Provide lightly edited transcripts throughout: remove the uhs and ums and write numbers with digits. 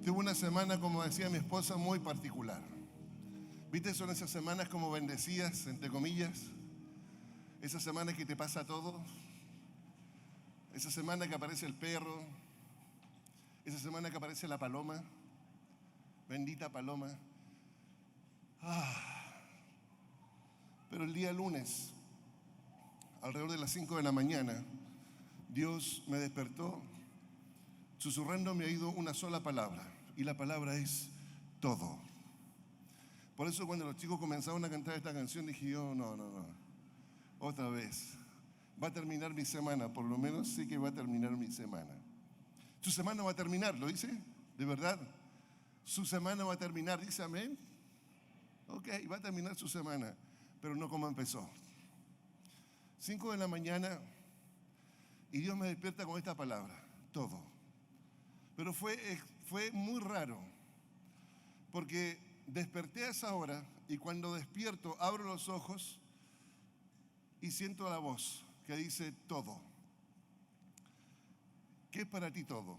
Tuve una semana, como decía mi esposa, muy particular. ¿Viste? Son esas semanas como bendecidas, entre comillas. Esas semanas que te pasa todo. Esa semana que aparece el perro. Esa semana que aparece la paloma. Bendita paloma. Pero el día lunes, alrededor de las 5 de la mañana, Dios me despertó susurrando a mi oído una sola palabra, y la palabra es todo. Por eso cuando los chicos comenzaron a cantar esta canción dije yo, no, otra vez. Va a terminar mi semana, por lo menos sé que va a terminar mi semana. Su semana va a terminar, ¿lo dice? ¿De verdad? Su semana va a terminar, ¿dice amén? Ok, va a terminar su semana, pero no como empezó. 5 de la mañana y Dios me despierta con esta palabra, todo. Pero fue muy raro, porque desperté a esa hora y cuando despierto abro los ojos y siento la voz que dice todo. ¿Qué es para ti todo?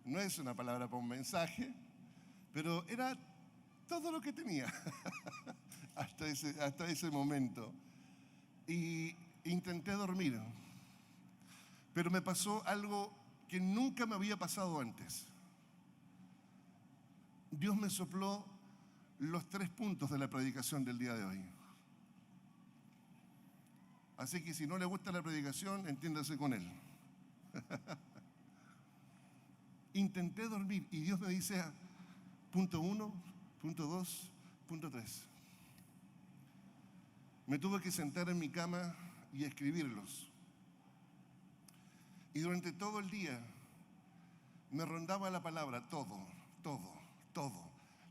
No es una palabra para un mensaje, pero era todo lo que tenía hasta ese momento. Y intenté dormir, pero me pasó algo que nunca me había pasado antes. Dios me sopló los 3 puntos de la predicación del día de hoy. Así que si no le gusta la predicación, entiéndase con él. Intenté dormir y Dios me dice punto 1, punto 2, punto 3. Me tuve que sentar en mi cama y escribirlos. Y durante todo el día me rondaba la palabra todo.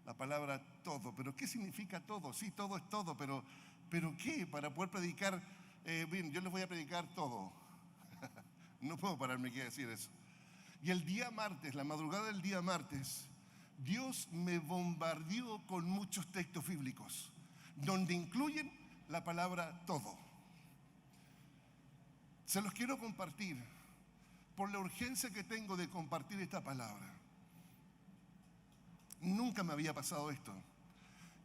La palabra todo. ¿Pero qué significa todo? Sí, todo es todo, pero ¿qué? Para poder predicar, bien, yo les voy a predicar todo. No puedo pararme aquí a decir eso. Y el día martes, la madrugada del día martes, Dios me bombardeó con muchos textos bíblicos, donde incluyen la palabra todo. Se los quiero compartir por la urgencia que tengo de compartir esta palabra. Nunca me había pasado esto,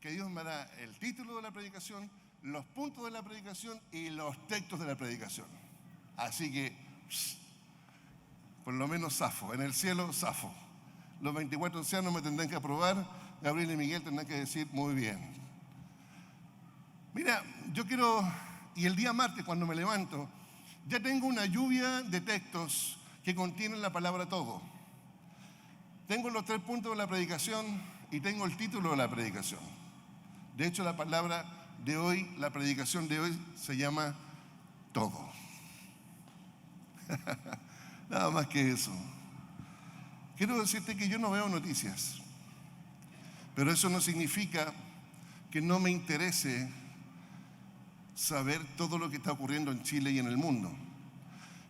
que Dios me da el título de la predicación, los puntos de la predicación y los textos de la predicación. Así que, por lo menos zafo, en el cielo zafo. Los 24 ancianos me tendrán que aprobar, Gabriel y Miguel tendrán que decir muy bien. Mira, y el día martes cuando me levanto, ya tengo una lluvia de textos que contienen la palabra todo. Tengo los 3 puntos de la predicación y tengo el título de la predicación. De hecho, la palabra de hoy, la predicación de hoy se llama todo. Nada más que eso. Quiero decirte que yo no veo noticias, pero eso no significa que no me interese saber todo lo que está ocurriendo en Chile y en el mundo.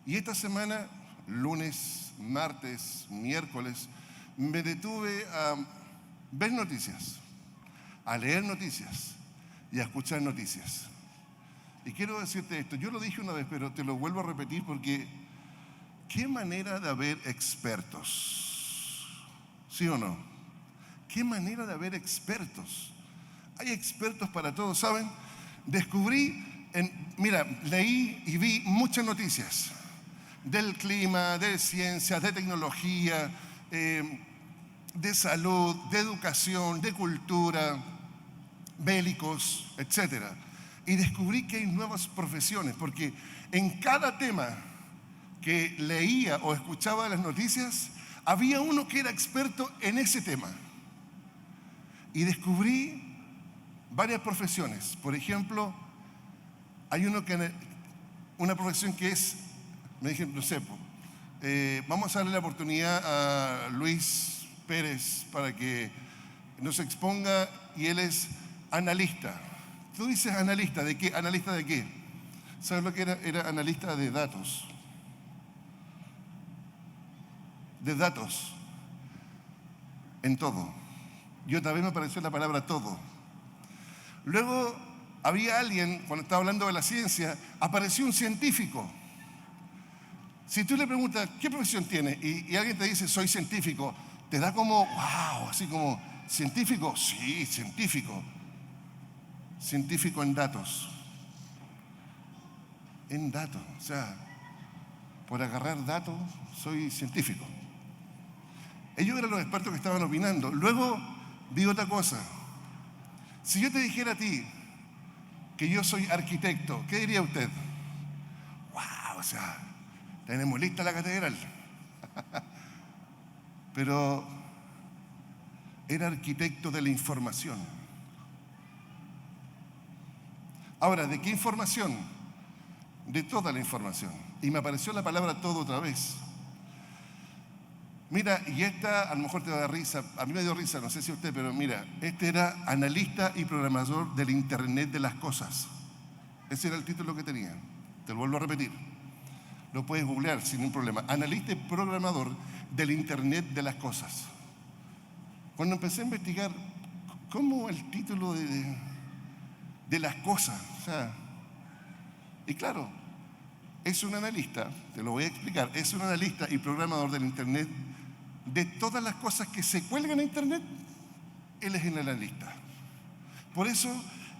Y esta semana, lunes, martes, miércoles, me detuve a ver noticias, a leer noticias y a escuchar noticias. Y quiero decirte esto, yo lo dije una vez, pero te lo vuelvo a repetir porque qué manera de haber expertos, ¿sí o no? Qué manera de haber expertos. Hay expertos para todo, ¿saben? Leí y vi muchas noticias del clima, de ciencias, de tecnología, de salud, de educación, de cultura, bélicos, etc. Y descubrí que hay nuevas profesiones, porque en cada tema que leía o escuchaba de las noticias, había uno que era experto en ese tema. Y descubrí varias profesiones. Por ejemplo, hay una profesión que es, me dijeron, no sé, vamos a darle la oportunidad a Luis Pérez para que nos exponga, y él es analista. Tú dices analista, ¿de qué? ¿Analista de qué? ¿Sabes lo que era? Era analista de datos. De datos. En todo. Y otra vez me apareció la palabra todo. Luego había alguien, cuando estaba hablando de la ciencia, apareció un científico. Si tú le preguntas, ¿qué profesión tiene? Y alguien te dice, soy científico, Te da como, wow, así como, ¿científico? Sí, científico. Científico en datos. En datos, o sea, por agarrar datos soy científico. Ellos eran los expertos que estaban opinando. Luego vi otra cosa. Si yo te dijera a ti que yo soy arquitecto, ¿qué diría usted? ¡Wow! O sea, tenemos lista la catedral. Pero era arquitecto de la información. Ahora, ¿de qué información? De toda la información. Y me apareció la palabra todo otra vez. Mira, y esta a lo mejor te va a dar risa, a mí me dio risa, no sé si a usted, pero mira, este era analista y programador del Internet de las cosas. Ese era el título que tenía. Te lo vuelvo a repetir. Lo puedes googlear sin ningún problema. Analista y programador del Internet de las cosas. Cuando empecé a investigar, ¿cómo el título de las cosas? O sea, y claro, es un analista, te lo voy a explicar, es un analista y programador del Internet de todas las cosas que se cuelgan en Internet, él es el analista. Por eso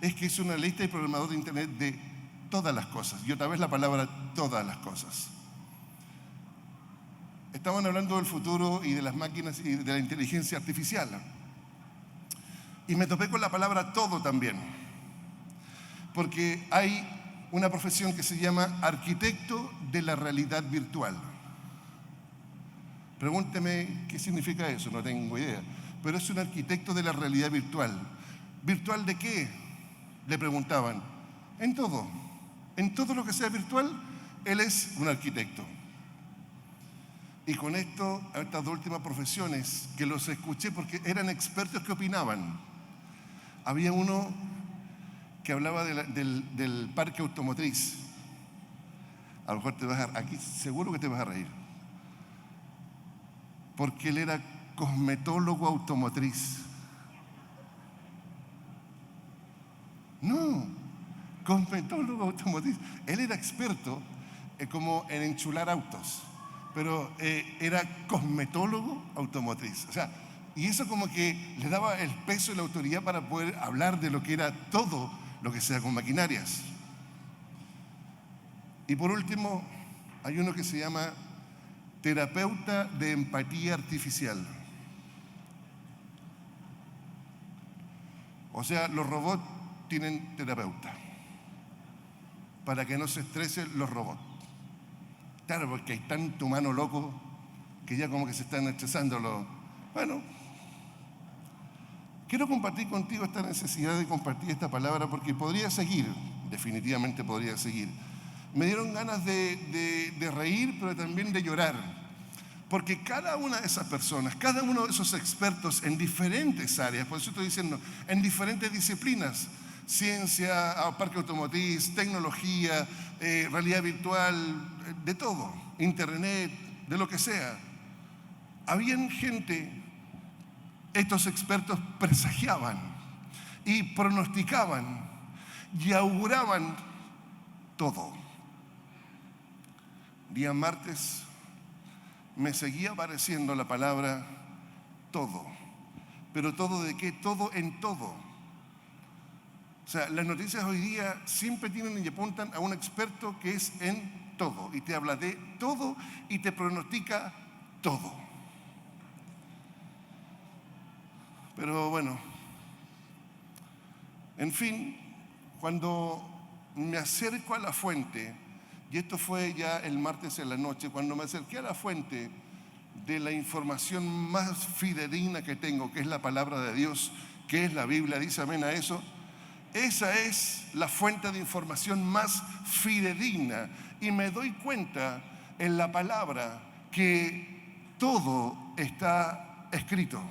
es que es un analista y programador de Internet de todas las cosas. Y otra vez la palabra todas las cosas. Estaban hablando del futuro y de las máquinas y de la inteligencia artificial. Y me topé con la palabra todo también. Porque hay una profesión que se llama arquitecto de la realidad virtual. Pregúnteme qué significa eso, no tengo idea. Pero es un arquitecto de la realidad virtual. ¿Virtual de qué? Le preguntaban. En todo. En todo lo que sea virtual, él es un arquitecto. Y con esto, estas dos últimas profesiones, que los escuché porque eran expertos que opinaban. Había uno que hablaba del parque automotriz. A lo mejor te vas aquí seguro que te vas a reír. Porque él era cosmetólogo automotriz. No, cosmetólogo automotriz. Él era experto como en enchular autos, pero era cosmetólogo automotriz. O sea, y eso como que le daba el peso y la autoridad para poder hablar de lo que era todo lo que sea con maquinarias. Y por último, hay uno que se llama terapeuta de empatía artificial. O sea, los robots tienen terapeuta para que no se estresen los robots. Claro, porque hay tanto humano loco que ya como que se están estresando. Bueno, quiero compartir contigo esta necesidad de compartir esta palabra porque podría seguir, definitivamente podría seguir. Me dieron ganas de reír, pero también de llorar. Porque cada una de esas personas, cada uno de esos expertos en diferentes áreas, por eso estoy diciendo, en diferentes disciplinas, ciencia, parque automotriz, tecnología, realidad virtual, de todo, internet, de lo que sea. Habían gente, estos expertos presagiaban y pronosticaban y auguraban todo. Día martes me seguía apareciendo la palabra todo. ¿Pero todo de qué? Todo en todo. O sea, las noticias hoy día siempre tienen y apuntan a un experto que es en todo. Y te habla de todo y te pronostica todo. Pero bueno, en fin, cuando me acerco a la fuente, y esto fue ya el martes en la noche, cuando me acerqué a la fuente de la información más fidedigna que tengo, que es la palabra de Dios, que es la Biblia, dice amén a eso. Esa es la fuente de información más fidedigna. Y me doy cuenta en la palabra que todo está escrito.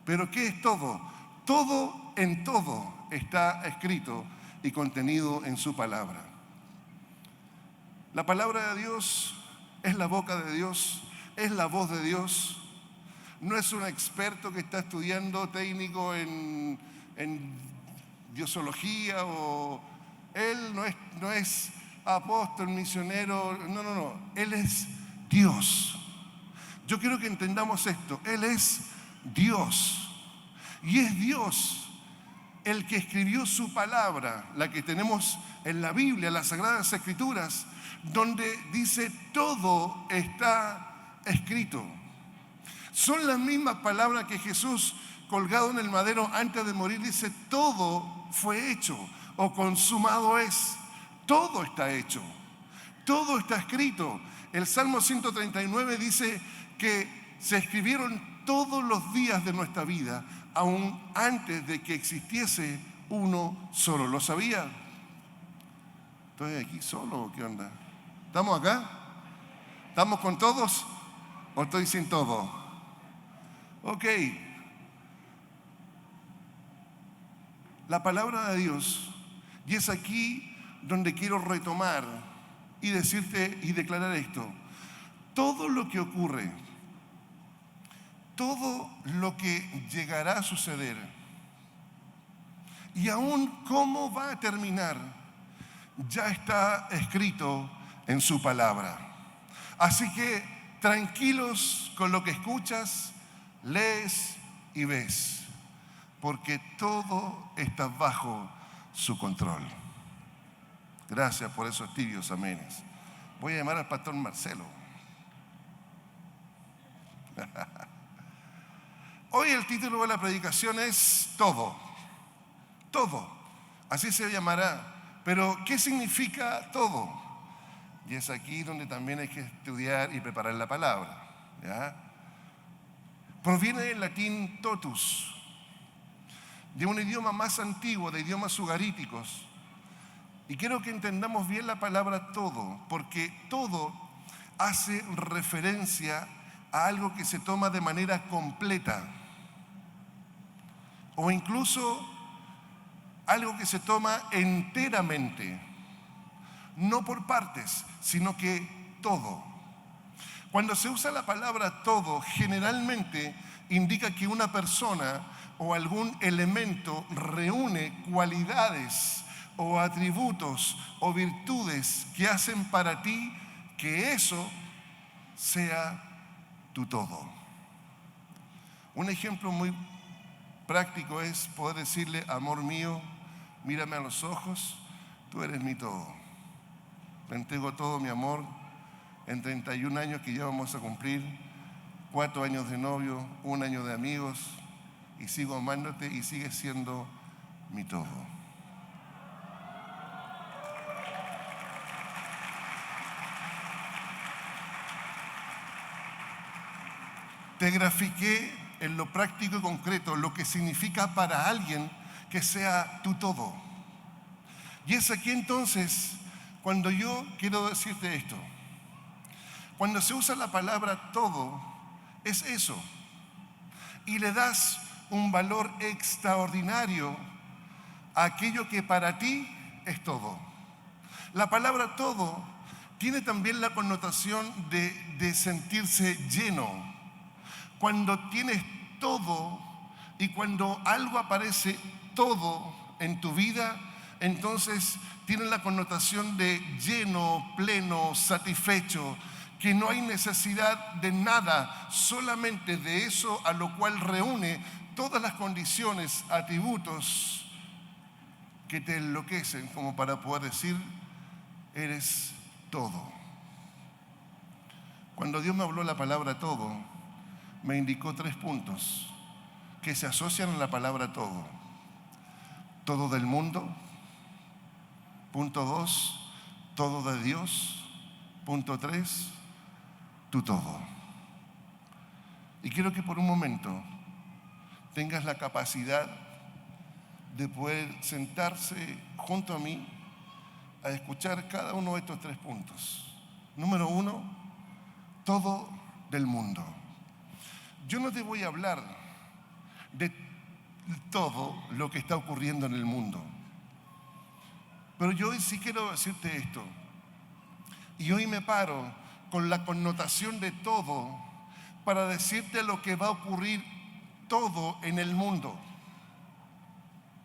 ¿Pero qué es todo? Todo en todo está escrito y contenido en su palabra. La palabra de Dios es la boca de Dios, es la voz de Dios. No es un experto que está estudiando técnico en diosología o él no es apóstol, misionero, no. Él es Dios. Yo quiero que entendamos esto. Él es Dios. Y es Dios el que escribió su palabra, la que tenemos en la Biblia, las Sagradas Escrituras, donde dice todo está escrito. Son las mismas palabras que Jesús, colgado en el madero antes de morir, dice: todo fue hecho o consumado es. Todo está hecho, todo está escrito. El Salmo 139 dice que se escribieron todos los días de nuestra vida, aún antes de que existiese uno solo. ¿Lo sabía? ¿Estoy aquí solo o qué onda? ¿Estamos acá? ¿Estamos con todos o estoy sin todo? Ok. La palabra de Dios, y es aquí donde quiero retomar y decirte y declarar esto. Todo lo que ocurre, todo lo que llegará a suceder y aún cómo va a terminar, ya está escrito en su palabra. Así que tranquilos con lo que escuchas, lees y ves, porque todo está bajo su control. Gracias por esos tibios amenes. Voy a llamar al pastor Marcelo. Hoy el título de la predicación es Todo. Todo. Así se llamará. Pero, ¿qué significa todo? Y es aquí donde también hay que estudiar y preparar la palabra, ¿ya? Proviene del latín totus, de un idioma más antiguo, de idiomas ugaríticos. Y quiero que entendamos bien la palabra todo, porque todo hace referencia a algo que se toma de manera completa, o incluso algo que se toma enteramente, no por partes, sino que todo. Cuando se usa la palabra todo, generalmente indica que una persona o algún elemento reúne cualidades o atributos o virtudes que hacen para ti que eso sea tu todo. Un ejemplo muy práctico es poder decirle: amor mío, mírame a los ojos, tú eres mi todo. Te entrego todo mi amor en 31 años que ya vamos a cumplir, 4 años de novio, 1 año de amigos, y sigo amándote y sigues siendo mi todo. Te grafiqué en lo práctico y concreto lo que significa para alguien que sea tu todo. Y es aquí entonces cuando yo quiero decirte esto. Cuando se usa la palabra todo, es eso. Y le das un valor extraordinario a aquello que para ti es todo. La palabra todo tiene también la connotación de sentirse lleno. Cuando tienes todo y cuando algo aparece todo en tu vida, entonces tiene la connotación de lleno, pleno, satisfecho, que no hay necesidad de nada, solamente de eso a lo cual reúne todas las condiciones, atributos que te enloquecen como para poder decir: eres todo. Cuando Dios me habló la palabra todo, me indicó 3 puntos que se asocian a la palabra todo. Todo del mundo. Punto 2, todo de Dios. Punto 3, tu todo. Y quiero que por un momento tengas la capacidad de poder sentarse junto a mí a escuchar cada uno de estos 3 puntos. Número 1, todo del mundo. Yo no te voy a hablar de todo lo que está ocurriendo en el mundo, pero yo hoy sí quiero decirte esto. Y hoy me paro con la connotación de todo para decirte lo que va a ocurrir todo en el mundo.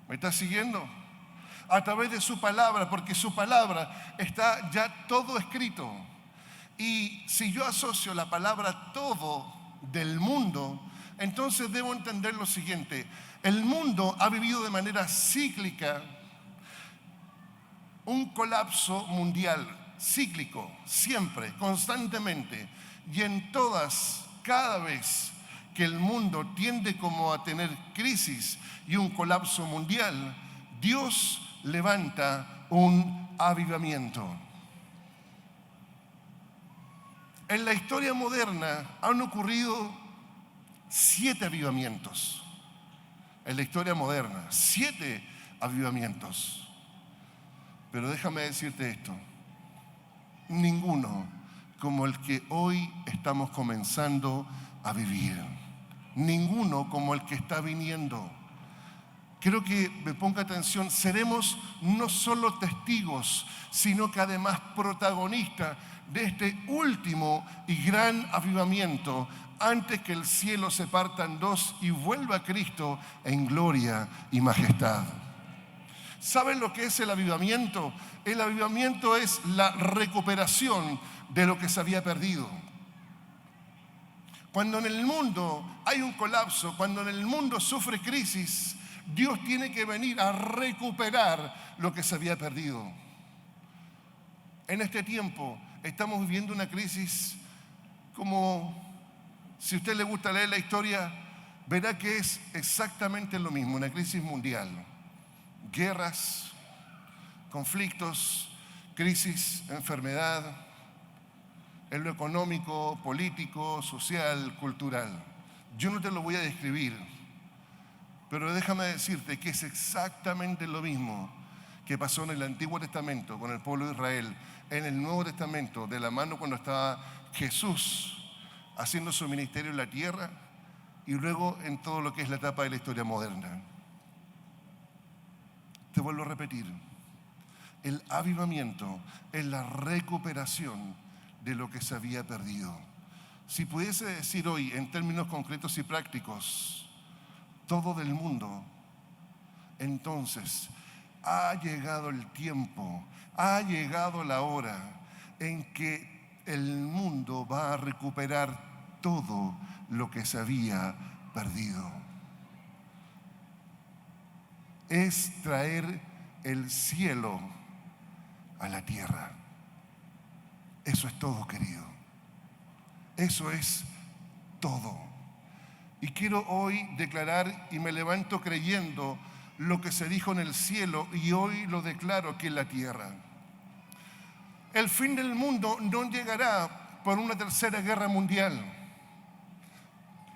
¿Me estás siguiendo? A través de su palabra, porque su palabra está ya todo escrito. Y si yo asocio la palabra todo del mundo, entonces debo entender lo siguiente. El mundo ha vivido de manera cíclica un colapso mundial, cíclico, siempre, constantemente. Y en todas, cada vez que el mundo tiende como a tener crisis y un colapso mundial, Dios levanta un avivamiento. En la historia moderna han ocurrido 7 avivamientos. En la historia moderna, 7 avivamientos. Pero déjame decirte esto, ninguno como el que hoy estamos comenzando a vivir, ninguno como el que está viniendo. Quiero que me ponga atención, seremos no solo testigos, sino que además protagonistas de este último y gran avivamiento antes que el cielo se parta en dos y vuelva Cristo en gloria y majestad. ¿Saben lo que es el avivamiento? El avivamiento es la recuperación de lo que se había perdido. Cuando en el mundo hay un colapso, cuando en el mundo sufre crisis, Dios tiene que venir a recuperar lo que se había perdido. En este tiempo estamos viviendo una crisis como, si a usted le gusta leer la historia, verá que es exactamente lo mismo, una crisis mundial. Guerras, conflictos, crisis, enfermedad, en lo económico, político, social, cultural. Yo no te lo voy a describir, pero déjame decirte que es exactamente lo mismo que pasó en el Antiguo Testamento con el pueblo de Israel, en el Nuevo Testamento, de la mano cuando estaba Jesús haciendo su ministerio en la tierra y luego en todo lo que es la etapa de la historia moderna. Te vuelvo a repetir, el avivamiento es la recuperación de lo que se había perdido. Si pudiese decir hoy en términos concretos y prácticos, todo del mundo, entonces ha llegado el tiempo, ha llegado la hora en que el mundo va a recuperar todo lo que se había perdido. Es traer el cielo a la tierra. Eso es todo, querido. Eso es todo. Y quiero hoy declarar, y me levanto creyendo lo que se dijo en el cielo, y hoy lo declaro aquí en la tierra. El fin del mundo no llegará por una tercera guerra mundial.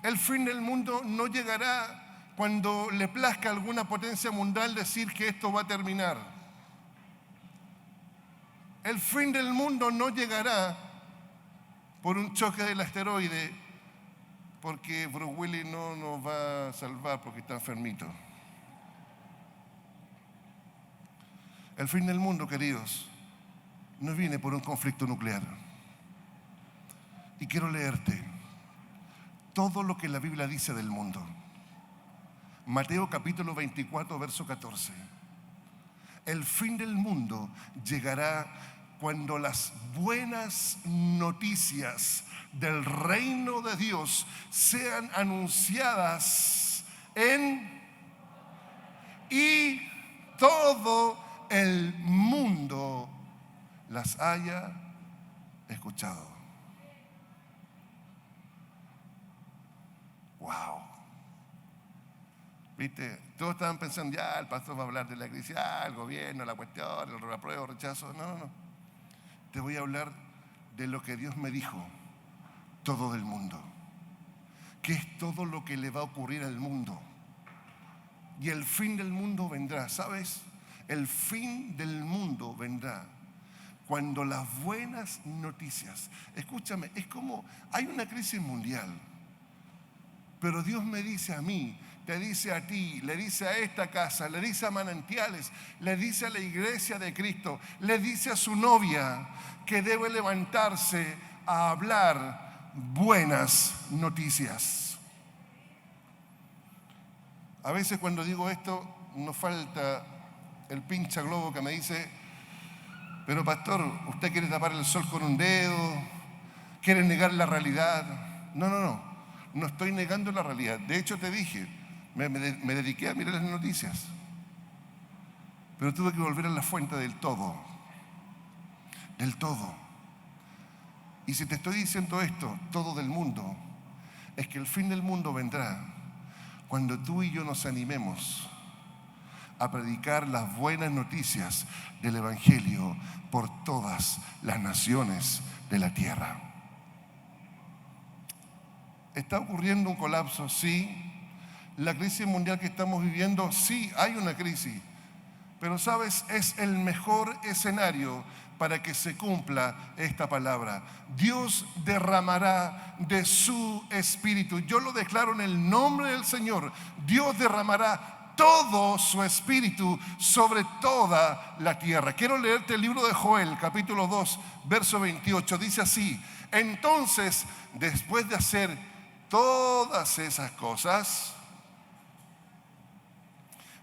El fin del mundo no llegará cuando le plazca a alguna potencia mundial decir que esto va a terminar. El fin del mundo no llegará por un choque del asteroide, porque Bruce Willis no nos va a salvar porque está enfermito. El fin del mundo, queridos, no viene por un conflicto nuclear. Y quiero leerte todo lo que la Biblia dice del mundo. Mateo capítulo 24, verso 14. El fin del mundo llegará cuando las buenas noticias del reino de Dios sean anunciadas y todo el mundo las haya escuchado. Wow. ¿Viste? Todos estaban pensando, ya, el pastor va a hablar de la crisis, el gobierno, la cuestión, el apruebo, rechazo. No. Te voy a hablar de lo que Dios me dijo, todo del mundo. Que es todo lo que le va a ocurrir al mundo. Y el fin del mundo vendrá, ¿sabes? El fin del mundo vendrá cuando las buenas noticias, escúchame, es como, hay una crisis mundial, pero Dios me dice a mí, te dice a ti, le dice a esta casa, le dice a Manantiales, le dice a la iglesia de Cristo, le dice a su novia que debe levantarse a hablar buenas noticias. A veces cuando digo esto, nos falta el pincha globo que me dice, pero pastor, usted quiere tapar el sol con un dedo, ¿Quieres negar la realidad? No. No estoy negando la realidad. De hecho, te dije, me dediqué a mirar las noticias. Pero tuve que volver a la fuente del todo. Del todo. Y si te estoy diciendo esto, todo del mundo, es que el fin del mundo vendrá cuando tú y yo nos animemos a predicar las buenas noticias del Evangelio por todas las naciones de la tierra. ¿Está ocurriendo un colapso? Sí. ¿La crisis mundial que estamos viviendo? Sí, hay una crisis. Pero ¿sabes? Es el mejor escenario para que se cumpla esta palabra. Dios derramará de su Espíritu. Yo lo declaro en el nombre del Señor. Dios derramará todo su Espíritu sobre toda la tierra. Quiero leerte el libro de Joel, capítulo 2, verso 28. Dice así: entonces, después de hacer todas esas cosas,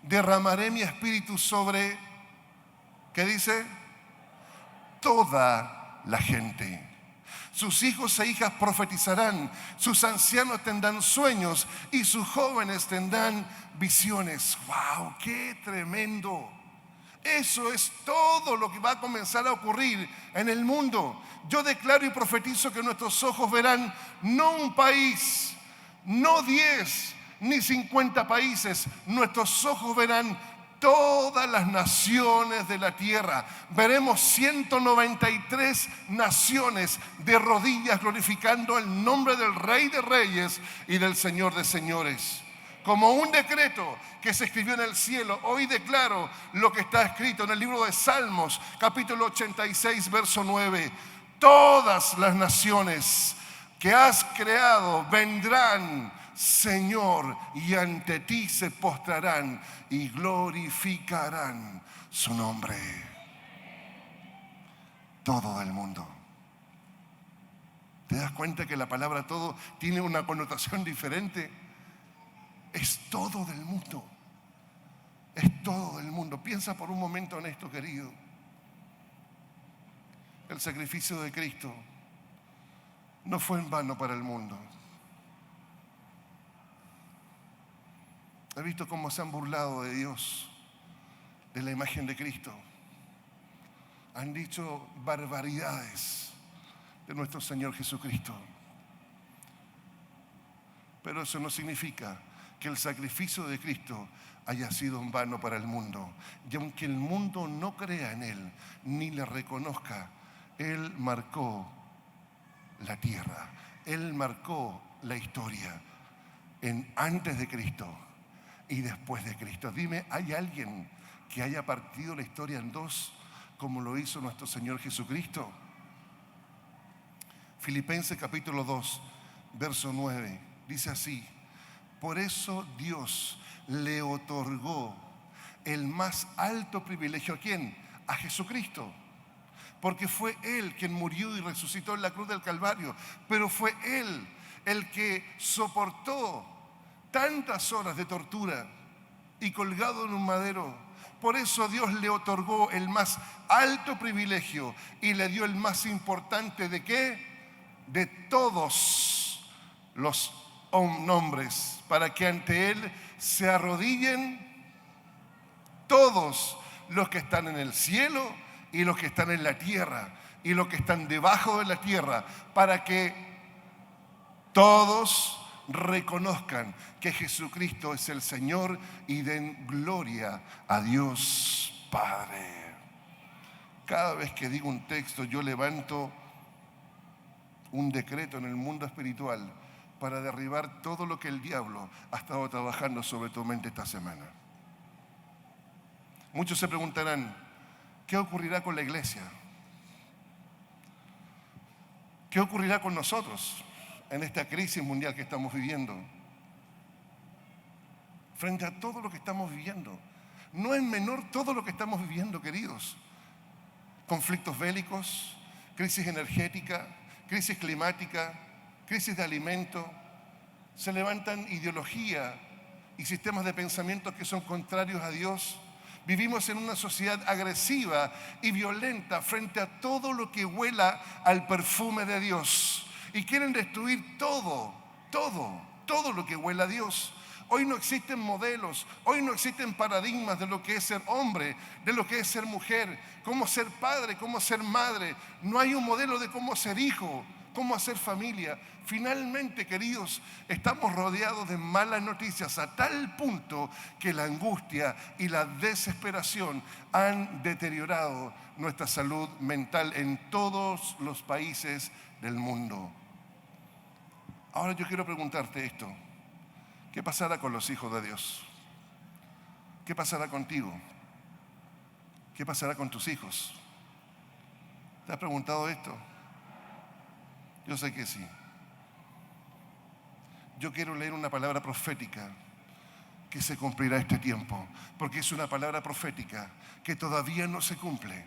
derramaré mi espíritu sobre, ¿qué dice? Toda la gente. Sus hijos e hijas profetizarán, sus ancianos tendrán sueños y sus jóvenes tendrán visiones. ¡Wow! ¡Qué tremendo! Eso es todo lo que va a comenzar a ocurrir en el mundo. Yo declaro y profetizo que nuestros ojos verán no un país, no 10 ni 50 países. Nuestros ojos verán todas las naciones de la tierra. Veremos 193 naciones de rodillas glorificando el nombre del Rey de Reyes y del Señor de Señores. Como un decreto que se escribió en el cielo, hoy declaro lo que está escrito en el libro de Salmos, capítulo 86, verso 9. Todas las naciones que has creado vendrán, Señor, y ante ti se postrarán y glorificarán su nombre. Todo el mundo. ¿Te das cuenta que la palabra todo tiene una connotación diferente? Es todo del mundo. Es todo del mundo. Piensa por un momento en esto, querido. El sacrificio de Cristo no fue en vano para el mundo. He visto cómo se han burlado de Dios, de la imagen de Cristo. Han dicho barbaridades de nuestro Señor Jesucristo. Pero eso no significa que el sacrificio de Cristo haya sido en vano para el mundo. Y aunque el mundo no crea en Él, ni le reconozca, Él marcó la tierra. Él marcó la historia en antes de Cristo y después de Cristo. Dime, ¿hay alguien que haya partido la historia en dos como lo hizo nuestro Señor Jesucristo? Filipenses capítulo 2, verso 9, dice así: por eso Dios le otorgó el más alto privilegio. ¿A quién? A Jesucristo. Porque fue Él quien murió y resucitó en la cruz del Calvario. Pero fue Él el que soportó tantas horas de tortura y colgado en un madero. Por eso Dios le otorgó el más alto privilegio y le dio el más importante ¿de qué? De todos los nombres, para que ante Él se arrodillen todos los que están en el cielo y los que están en la tierra y los que están debajo de la tierra, para que todos reconozcan que Jesucristo es el Señor y den gloria a Dios Padre. Cada vez que digo un texto, yo levanto un decreto en el mundo espiritual para derribar todo lo que el diablo ha estado trabajando sobre tu mente esta semana. Muchos se preguntarán, ¿qué ocurrirá con la iglesia? ¿Qué ocurrirá con nosotros en esta crisis mundial que estamos viviendo? Frente a todo lo que estamos viviendo. No es menor todo lo que estamos viviendo, queridos. Conflictos bélicos, crisis energética, crisis climática, crisis de alimento. Se levantan ideología y sistemas de pensamiento que son contrarios a Dios. Vivimos en una sociedad agresiva y violenta frente a todo lo que huela al perfume de Dios. y quieren destruir todo lo que huela a Dios. Hoy no existen modelos, hoy no existen paradigmas de lo que es ser hombre, de lo que es ser mujer, cómo ser padre, cómo ser madre. No hay un modelo de cómo ser hijo, cómo hacer familia. Finalmente, queridos, estamos rodeados de malas noticias a tal punto que la angustia y la desesperación han deteriorado nuestra salud mental en todos los países del mundo. Ahora yo quiero preguntarte esto. ¿Qué pasará con los hijos de Dios? ¿Qué pasará contigo? ¿Qué pasará con tus hijos? ¿Te has preguntado esto? Yo sé que sí. Yo quiero leer una palabra profética que se cumplirá este tiempo, porque es una palabra profética que todavía no se cumple.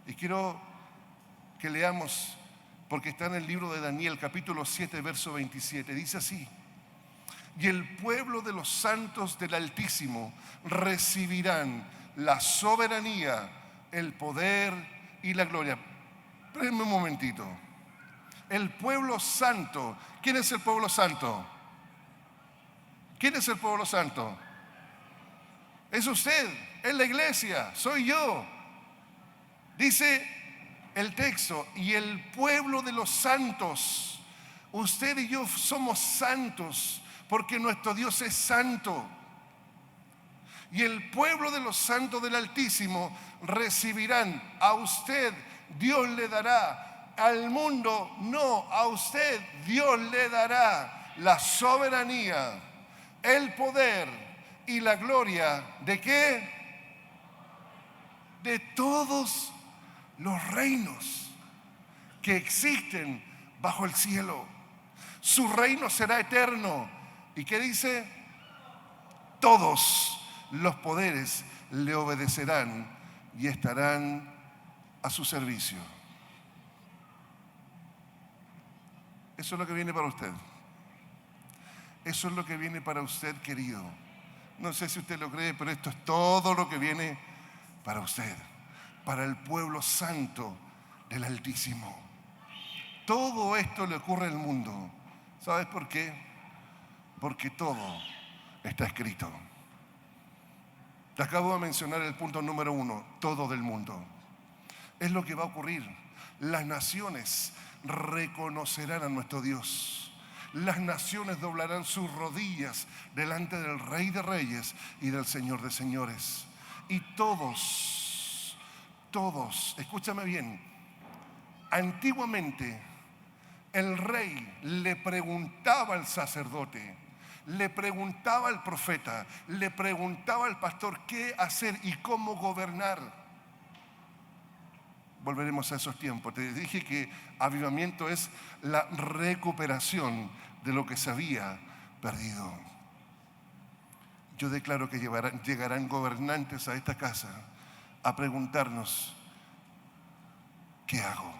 Y quiero que leamos, porque está en el libro de Daniel, capítulo 7, verso 27. Dice así: y el pueblo de los santos del Altísimo recibirán la soberanía, el poder y la gloria. Espérenme un momentito. El pueblo santo. ¿Quién es el pueblo santo? ¿Quién es el pueblo santo? Es usted, es la iglesia, soy yo. Dice el texto, y el pueblo de los santos. Usted y yo somos santos porque nuestro Dios es santo. Y el pueblo de los santos del Altísimo recibirán. A usted Dios le dará. Al mundo no, a usted Dios le dará la soberanía, el poder y la gloria. ¿De qué? De todos los reinos que existen bajo el cielo. Su reino será eterno. ¿Y qué dice? Todos los poderes le obedecerán y estarán a su servicio. Eso es lo que viene para usted. Eso es lo que viene para usted, querido. No sé si usted lo cree, pero esto es todo lo que viene para usted, para el pueblo santo del Altísimo. Todo esto le ocurre al mundo. ¿Sabes por qué? Porque todo está escrito. Te acabo de mencionar el punto número 1, todo del mundo. Es lo que va a ocurrir. Las naciones reconocerán a nuestro Dios. Las naciones doblarán sus rodillas delante del Rey de Reyes y del Señor de Señores. Y todos, escúchame bien, antiguamente el rey le preguntaba al sacerdote, le preguntaba al profeta, le preguntaba al pastor qué hacer y cómo gobernar. Volveremos a esos tiempos. Te dije que avivamiento es la recuperación de lo que se había perdido. Yo declaro que llegarán gobernantes a esta casa a preguntarnos, ¿qué hago?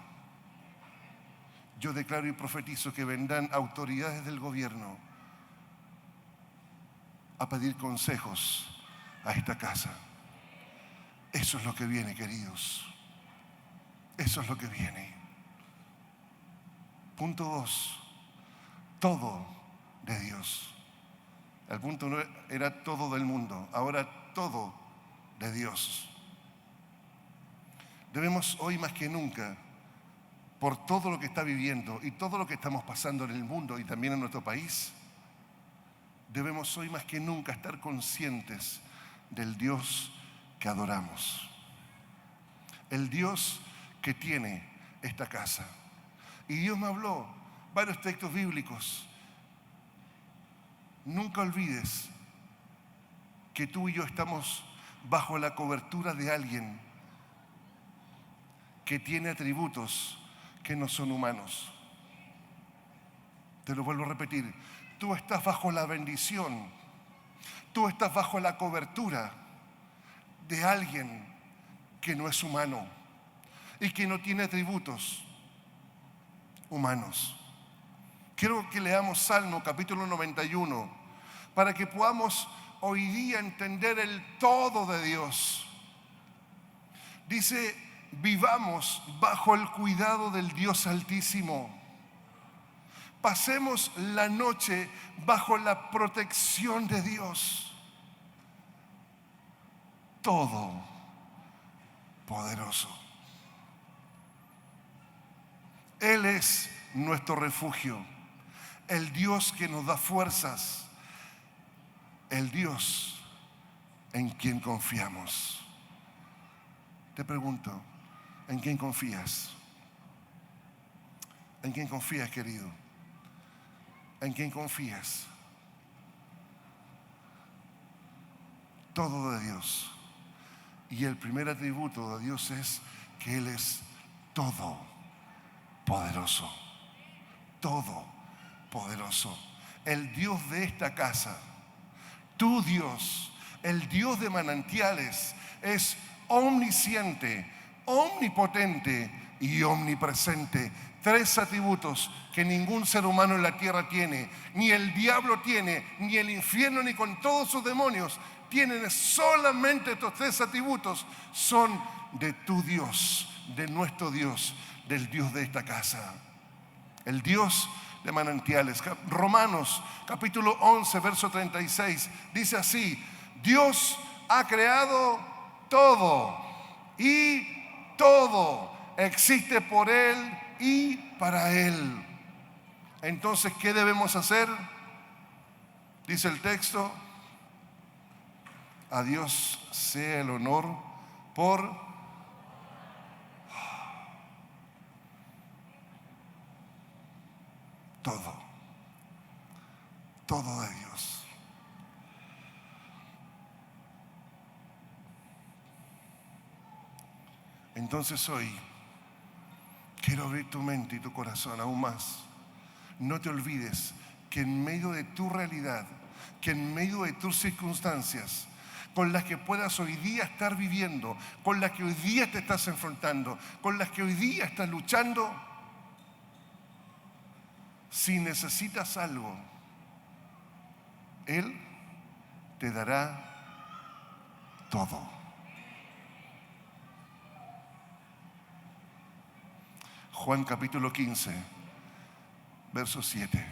Yo declaro y profetizo que vendrán autoridades del gobierno a pedir consejos a esta casa. Eso es lo que viene, queridos. Eso es lo que viene. Punto 2. Todo de Dios. El punto 1 era todo del mundo. Ahora todo de Dios. Debemos hoy más que nunca, por todo lo que está viviendo y todo lo que estamos pasando en el mundo y también en nuestro país, debemos hoy más que nunca estar conscientes del Dios que adoramos. El Dios que tiene esta casa. Y Dios me habló varios textos bíblicos. Nunca olvides que tú y yo estamos bajo la cobertura de alguien que tiene atributos que no son humanos. Te lo vuelvo a repetir. Tú estás bajo la bendición, tú estás bajo la cobertura de alguien que no es humano y que no tiene atributos humanos. Quiero que leamos Salmo capítulo 91 para que podamos hoy día entender el todo de Dios. Dice, vivamos bajo el cuidado del Dios Altísimo. pasemos la noche bajo la protección de Dios Todopoderoso. Él es nuestro refugio, el Dios que nos da fuerzas, el Dios en quien confiamos. Te pregunto, ¿en quién confías? ¿En quién confías, querido? ¿En quién confías? Todo de Dios. Y el primer atributo de Dios es que Él es todopoderoso. Todopoderoso. El Dios de esta casa, tu Dios, el Dios de manantiales, es omnisciente, omnipotente y omnipresente. 3 atributos que ningún ser humano en la tierra tiene, ni el diablo tiene, ni el infierno, ni con todos sus demonios tienen. Solamente estos 3 atributos son de tu Dios, de nuestro Dios, del Dios de esta casa. El Dios de manantiales. Romanos capítulo 11, verso 36 dice así: Dios ha creado todo y todo existe por Él y para Él. Entonces, ¿qué debemos hacer? Dice el texto: a Dios sea el honor por todo de Dios. Entonces hoy quiero abrir tu mente y tu corazón aún más. No te olvides que en medio de tu realidad, que en medio de tus circunstancias, con las que puedas hoy día estar viviendo, con las que hoy día te estás enfrentando, con las que hoy día estás luchando, si necesitas algo, Él te dará todo. Juan capítulo 15, verso 7.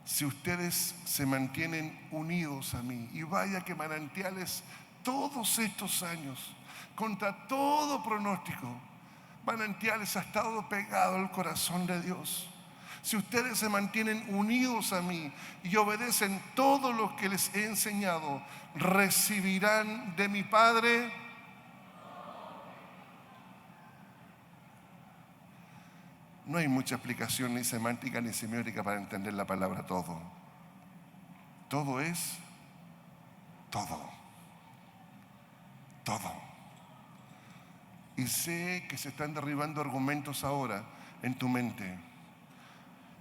Si ustedes se mantienen unidos a mí, y vaya que manantiales todos estos años, contra todo pronóstico, manantiales ha estado pegado al corazón de Dios. Si ustedes se mantienen unidos a mí y obedecen todo lo que les he enseñado, recibirán de mi Padre. No hay mucha explicación ni semántica ni semiótica para entender la palabra todo. Todo es todo. Todo. Y sé que se están derribando argumentos ahora en tu mente.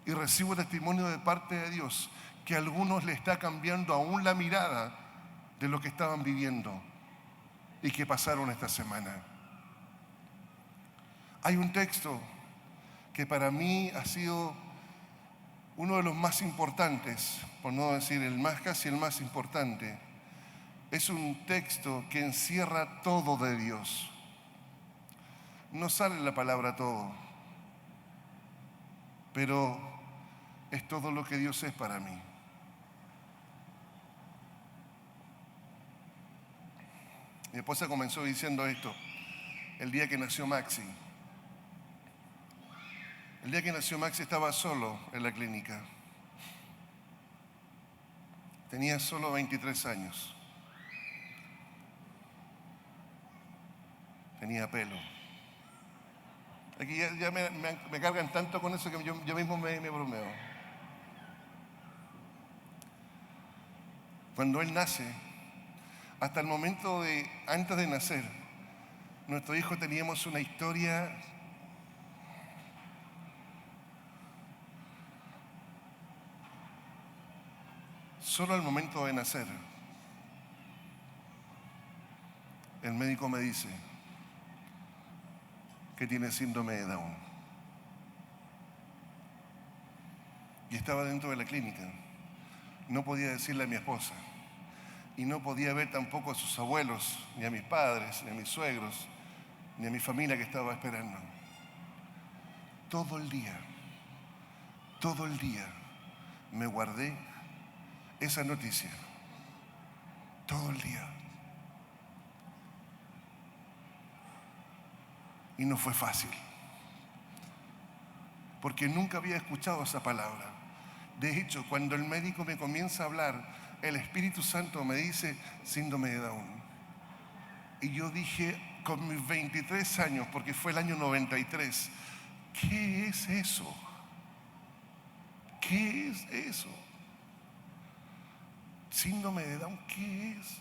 Y recibo testimonio de parte de Dios que a algunos le está cambiando aún la mirada de lo que estaban viviendo y que pasaron esta semana. Hay un texto que para mí ha sido uno de los más importantes, por no decir casi el más importante. Es un texto que encierra todo de Dios. No sale la palabra todo, pero es todo lo que Dios es para mí. Mi esposa comenzó diciendo esto el día que nació Maxi. El día que nació Maxi estaba solo en la clínica. Tenía solo 23 años. Tenía pelo. Aquí ya me cargan tanto con eso que yo mismo me bromeo. Cuando él nace, hasta el momento antes de nacer, nuestro hijo teníamos una historia solo al momento de nacer. El médico me dice que tiene síndrome de Down. Y estaba dentro de la clínica. No podía decirle a mi esposa. Y no podía ver tampoco a sus abuelos, ni a mis padres, ni a mis suegros, ni a mi familia que estaba esperando. Todo el día todo el día me guardé esa noticia. Todo el día. Y no fue fácil, porque nunca había escuchado esa palabra. De hecho, cuando el médico me comienza a hablar, el Espíritu Santo me dice síndrome de Down. Y yo dije, con mis 23 años, porque fue el año 93, ¿qué es eso? ¿Qué es eso? Síndrome de Down, ¿qué es?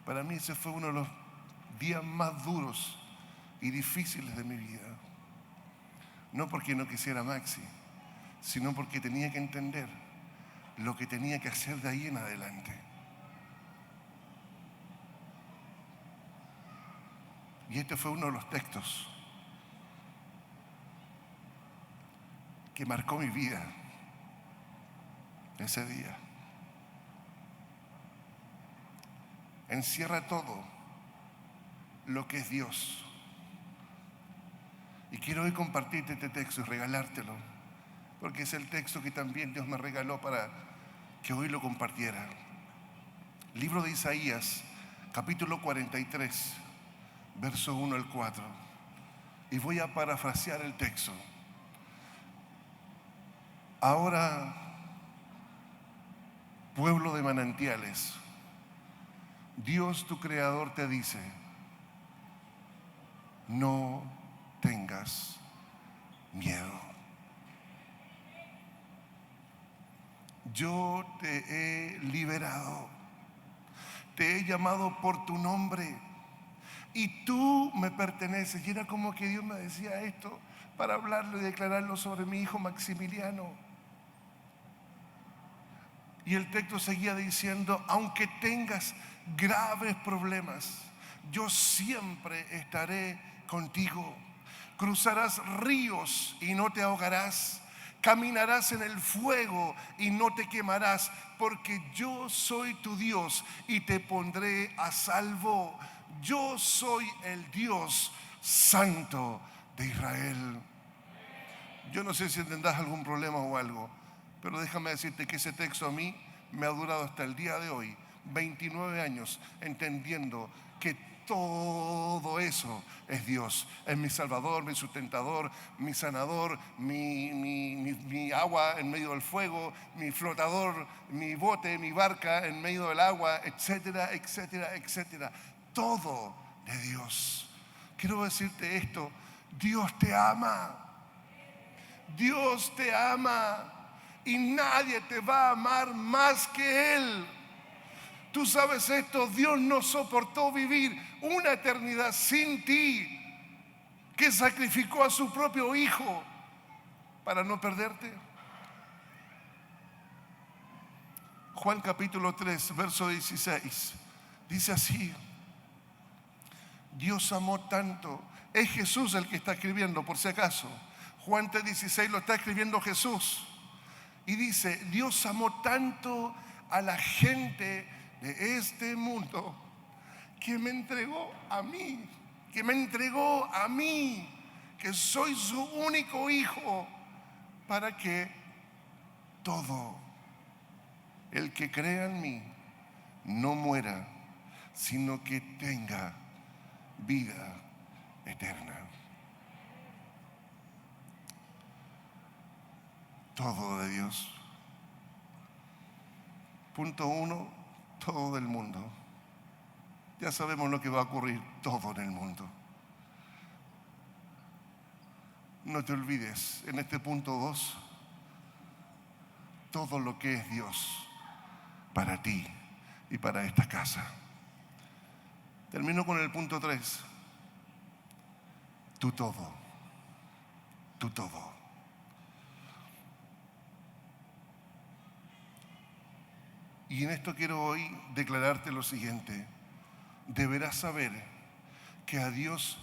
Para mí ese fue uno de los días más duros y difíciles de mi vida. No porque no quisiera a Maxi, sino porque tenía que entender lo que tenía que hacer de ahí en adelante. Y este fue uno de los textos que marcó mi vida ese día. Encierra todo lo que es Dios. Y quiero hoy compartirte este texto y regalártelo, porque es el texto que también Dios me regaló para que hoy lo compartiera. Libro de Isaías, capítulo 43, verso 1 al 4. Y voy a parafrasear el texto. Ahora, pueblo de manantiales, Dios tu creador te dice: no tengas miedo. Yo te he liberado, te he llamado por tu nombre y tú me perteneces. Y era como que Dios me decía esto para hablarlo y declararlo sobre mi hijo Maximiliano. Y el texto seguía diciendo: aunque tengas graves problemas, yo siempre estaré contigo. Cruzarás ríos y no te ahogarás. Caminarás en el fuego y no te quemarás, porque yo soy tu Dios y te pondré a salvo. Yo soy el Dios santo de Israel. Yo no sé si tendrás algún problema o algo, pero déjame decirte que ese texto a mí me ha durado hasta el día de hoy, 29 años, entendiendo que todo eso es Dios. Es mi salvador, mi sustentador, mi sanador, mi agua en medio del fuego, mi flotador, mi bote, mi barca en medio del agua, etcétera, etcétera, etcétera. Todo de Dios. Quiero decirte esto: Dios te ama. Dios te ama y nadie te va a amar más que Él. Tú sabes esto: Dios no soportó vivir una eternidad sin ti, que sacrificó a su propio Hijo para no perderte. Juan capítulo 3, verso 16, dice así: Dios amó tanto. Es Jesús el que está escribiendo, por si acaso. Juan 3:16 lo está escribiendo Jesús. Y dice: Dios amó tanto a la gente de este mundo que me entregó a mí, que soy su único hijo, para que todo el que crea en mí no muera, sino que tenga vida eterna. Todo de Dios. Punto 1, todo del mundo. Ya sabemos lo que va a ocurrir, todo en el mundo. No te olvides, en este punto 2, todo lo que es Dios para ti y para esta casa. Termino con el punto 3. Tu todo. Tu todo. Y en esto quiero hoy declararte lo siguiente: deberás saber que a Dios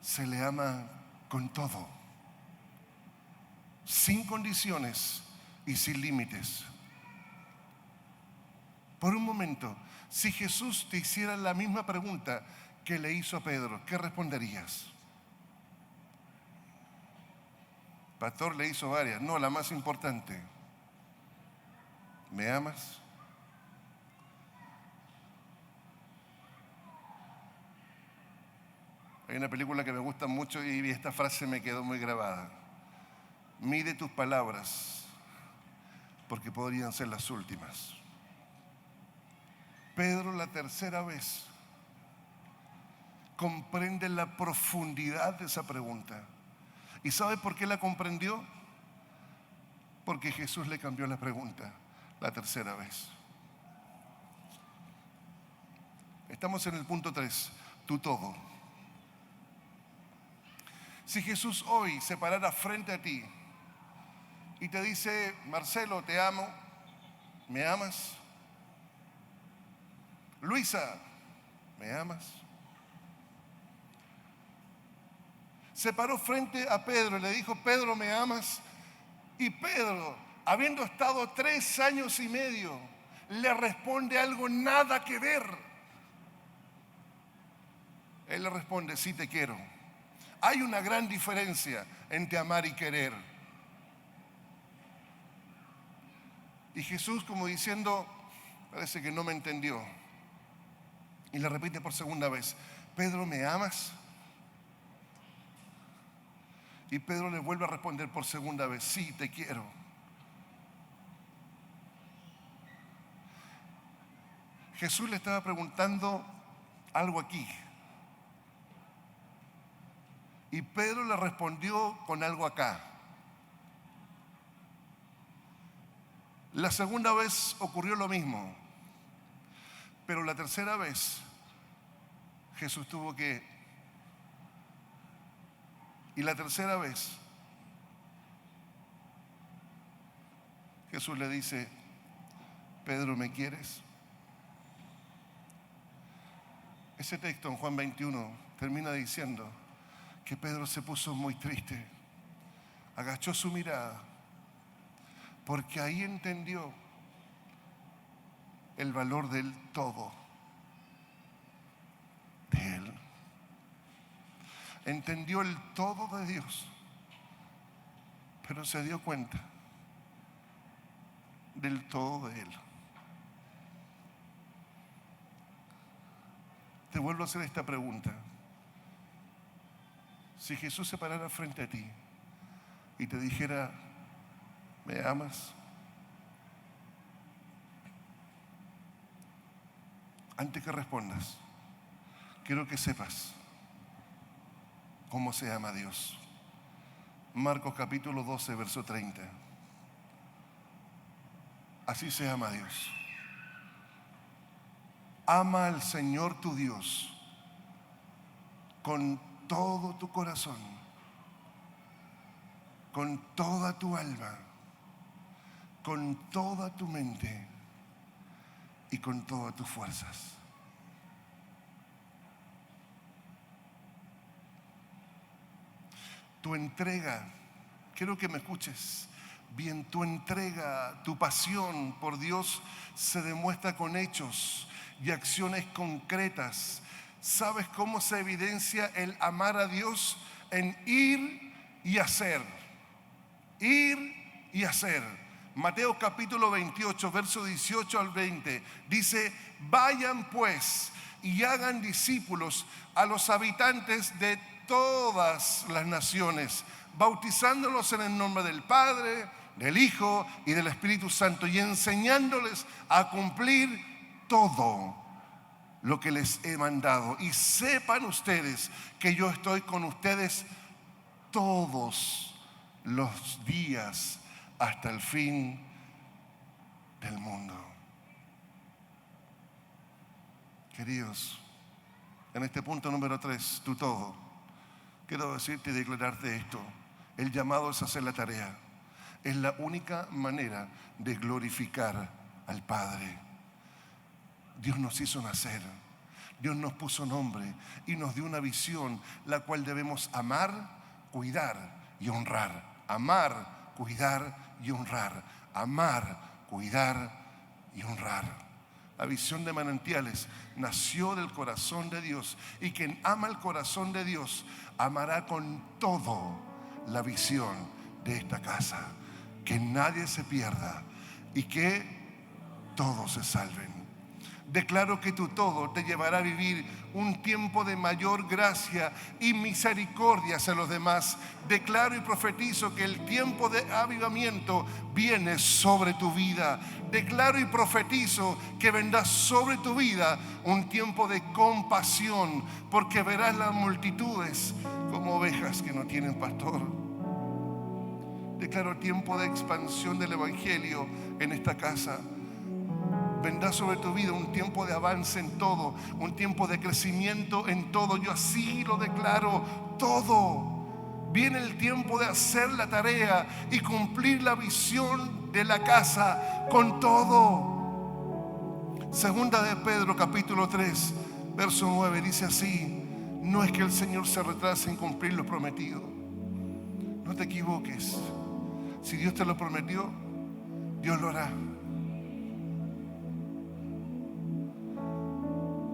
se le ama con todo, sin condiciones y sin límites. Por un momento, si Jesús te hiciera la misma pregunta que le hizo a Pedro, ¿qué responderías? Pastor, le hizo varias. No, la más importante. ¿Me amas? Hay una película que me gusta mucho y esta frase me quedó muy grabada. Mide tus palabras, porque podrían ser las últimas. Pedro, la tercera vez, comprende la profundidad de esa pregunta. ¿Y sabe por qué la comprendió? Porque Jesús le cambió la pregunta la tercera vez. Estamos en el punto 3, tu todo. Si Jesús hoy se parara frente a ti y te dice: Marcelo, te amo, ¿me amas? Luisa, ¿me amas? Se paró frente a Pedro y le dijo: Pedro, ¿me amas? Y Pedro, habiendo estado 3 años y medio, le responde algo nada que ver. Él le responde: sí, te quiero. Hay una gran diferencia entre amar y querer. Y Jesús, como diciendo, parece que no me entendió, y le repite por segunda vez: Pedro, ¿me amas? Y Pedro le vuelve a responder por segunda vez: sí, te quiero. Jesús le estaba preguntando algo aquí, y Pedro le respondió con algo acá. La segunda vez ocurrió lo mismo, pero la tercera vez Jesús tuvo que... Y la tercera vez Jesús le dice: Pedro, ¿me quieres? Ese texto en Juan 21 termina diciendo que Pedro se puso muy triste, agachó su mirada, porque ahí entendió el valor del todo de Él. Entendió el todo de Dios, pero se dio cuenta del todo de Él. Te vuelvo a hacer esta pregunta. Si Jesús se parara frente a ti y te dijera: ¿me amas? Antes que respondas, quiero que sepas cómo se ama a Dios. Marcos capítulo 12, verso 30. Así se ama a Dios. Ama al Señor tu Dios con todo tu corazón, con toda tu alma, con toda tu mente y con todas tus fuerzas. Tu entrega, quiero que me escuches bien, tu entrega, tu pasión por Dios se demuestra con hechos y acciones concretas. ¿Sabes cómo se evidencia el amar a Dios? En ir y hacer. Ir y hacer. Mateo capítulo 28, verso 18 al 20, dice: vayan pues y hagan discípulos a los habitantes de todas las naciones, bautizándolos en el nombre del Padre, del Hijo y del Espíritu Santo, y enseñándoles a cumplir todo lo que les he mandado. Y sepan ustedes que yo estoy con ustedes todos los días hasta el fin del mundo. Queridos, en este punto número 3, tu todo, quiero decirte y declararte esto: el llamado es hacer la tarea. Es la única manera de glorificar al Padre. Dios nos hizo nacer, Dios nos puso nombre y nos dio una visión, la cual debemos amar, cuidar y honrar. Amar, cuidar y honrar. Amar, cuidar y honrar. La visión de Manantiales nació del corazón de Dios, y quien ama el corazón de Dios amará con todo la visión de esta casa. Que nadie se pierda y que todos se salven. Declaro que tu todo te llevará a vivir un tiempo de mayor gracia y misericordia hacia los demás. Declaro y profetizo que el tiempo de avivamiento viene sobre tu vida. Declaro y profetizo que vendrá sobre tu vida un tiempo de compasión, porque verás las multitudes como ovejas que no tienen pastor. Declaro tiempo de expansión del evangelio en esta casa. Vendrá sobre tu vida un tiempo de avance en todo, un tiempo de crecimiento en todo. Yo así lo declaro, todo. Viene el tiempo de hacer la tarea y cumplir la visión de la casa con todo. Segunda de Pedro, capítulo 3, verso 9, dice así: no es que el Señor se retrase en cumplir lo prometido. No te equivoques. Si Dios te lo prometió, Dios lo hará.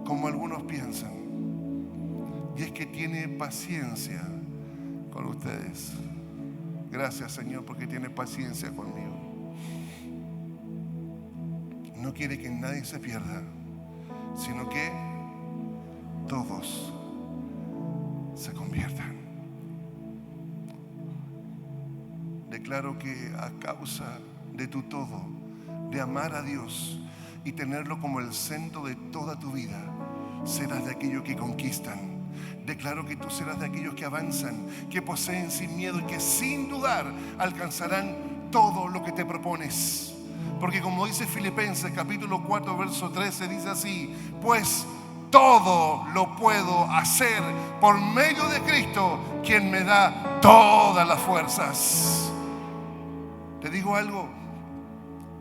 Como algunos piensan, y es que tiene paciencia con ustedes. Gracias, Señor, porque tiene paciencia conmigo. No quiere que nadie se pierda, sino que todos se conviertan. Declaro que a causa de tu todo, de amar a Dios y tenerlo como el centro de toda tu vida, serás de aquellos que conquistan. Declaro que tú serás de aquellos que avanzan, que poseen sin miedo y que sin dudar alcanzarán todo lo que te propones. Porque como dice Filipenses capítulo 4 verso 13, dice así: pues todo lo puedo hacer por medio de Cristo, quien me da todas las fuerzas. Te digo algo,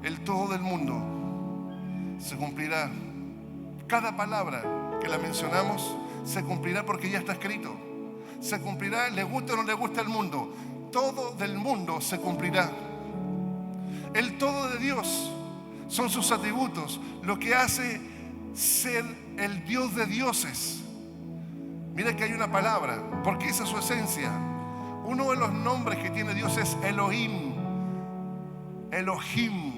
el todo del mundo se cumplirá. Cada palabra que la mencionamos se cumplirá porque ya está escrito. Se cumplirá, le gusta o no le gusta el mundo. Todo del mundo se cumplirá. El todo de Dios son sus atributos, lo que hace ser el Dios de dioses. Mira que hay una palabra, porque esa es su esencia. Uno de los nombres que tiene Dios es Elohim. Elohim.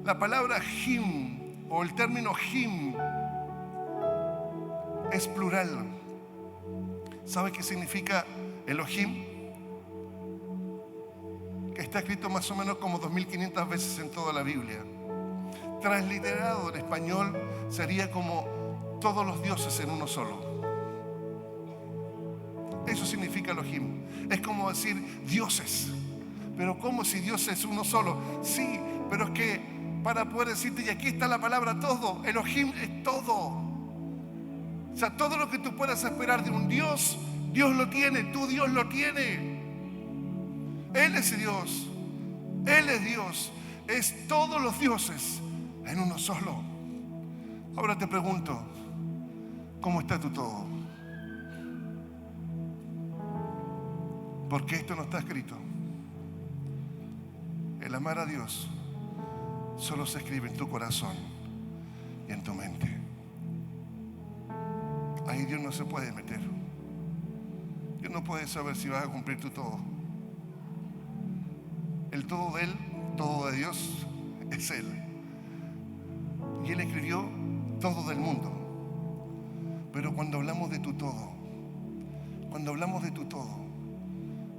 La palabra Him o el término Him es plural. ¿Sabe qué significa Elohim? Que está escrito más o menos como 2500 veces en toda la Biblia. Transliterado en español sería como todos los dioses en uno solo. Eso significa Elohim. Es como decir dioses. Pero ¿cómo si Dios es uno solo? Sí, pero es que para poder decirte, y aquí está la palabra todo, Elohim es todo. O sea, todo lo que tú puedas esperar de un Dios, Dios lo tiene, tu Dios lo tiene. Él es Dios, Él es Dios, es todos los dioses en uno solo. Ahora te pregunto, ¿cómo está tu todo? Porque esto no está escrito. El amar a Dios solo se escribe en tu corazón y en tu mente. Ahí Dios no se puede meter. Dios no puede saber si vas a cumplir tu todo. El todo de Él, todo de Dios, es Él. Y Él escribió todo del mundo. Pero cuando hablamos de tu todo,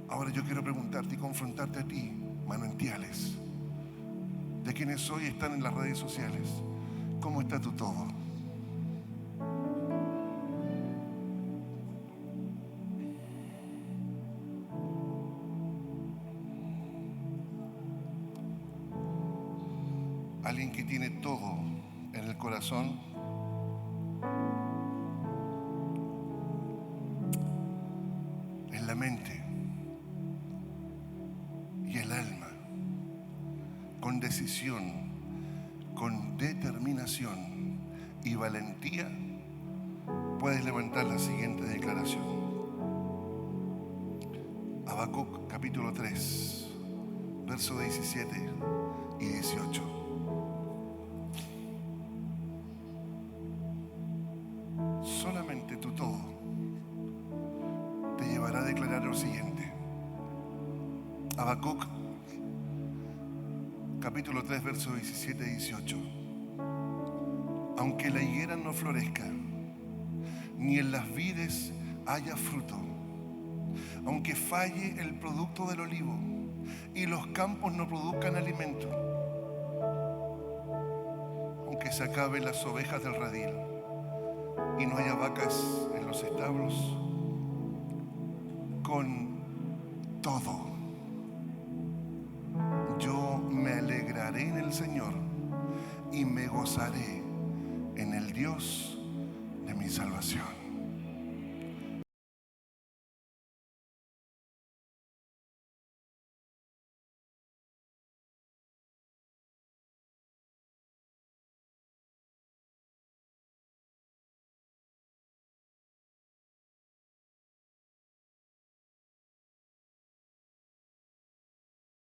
ahora yo quiero preguntarte y confrontarte a ti, manantiales, de quienes hoy están en las redes sociales. ¿Cómo está tu todo? Alguien que tiene todo en el corazón, en la mente y el alma, con decisión, con determinación y valentía, puedes levantar la siguiente declaración. Habacuc capítulo 3, versos 17 y 18. Solamente tu todo te llevará a declarar lo siguiente: Habacuc, capítulo 3, versos 17 y 18. Aunque la higuera no florezca, ni en las vides haya fruto, aunque falle el producto del olivo y los campos no produzcan alimento, aunque se acaben las ovejas del redil y no haya vacas en los establos, con todo yo me alegraré en el Señor y me gozaré en el Dios de mi salvación.